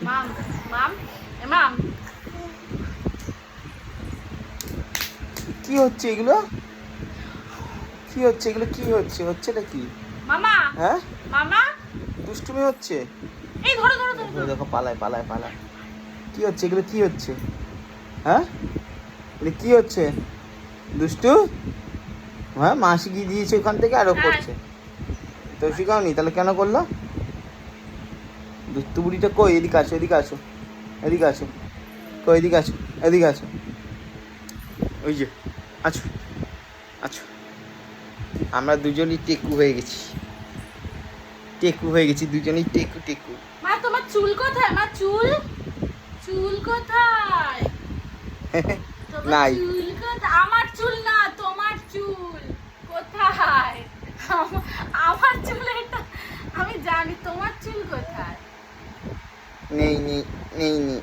মাম মাম মাম কি হচ্ছে এগুলো? কি হচ্ছে এগুলো? কি হচ্ছে? হচ্ছেটা কি? মামা হ্যাঁ, মামা দুষ্টুমি হচ্ছে। এই ধরো ধরো ধরো ওই ধরো। দেখো, পালায় পালায় পালায়। কি হচ্ছে এগুলো? কি হচ্ছে? হ্যাঁ, এটা কি হচ্ছে? দুষ্টু। হ্যাঁ, মাসি গিয়ে দিয়েছে ওখান থেকে আরো হ্যাঁ করছে। তো শিখাওনি তাহলে কেন করলো? দুষ্টু বুড়িটা কই? এদিকে আসো, এদিকে আসো, এদিকে আসো। কই? এদিকে আসো, এদিকে আসো। ওই যে, আছো আছো। আমরা দুজনই টেকু হয়ে গেছি। টেকু হয়ে গেছি দুজনেই, টেকু টেকু। মা তোমার চুল কোথায়? মা চুল চুল কোথায়? তোমার নাই। চুল কোথায়? আমার চুল না, তোমার চুল কোথায়? আমার চুল এটা আমি জানি, তোমার চুল কোথায়? নেই নেই নেই নেই।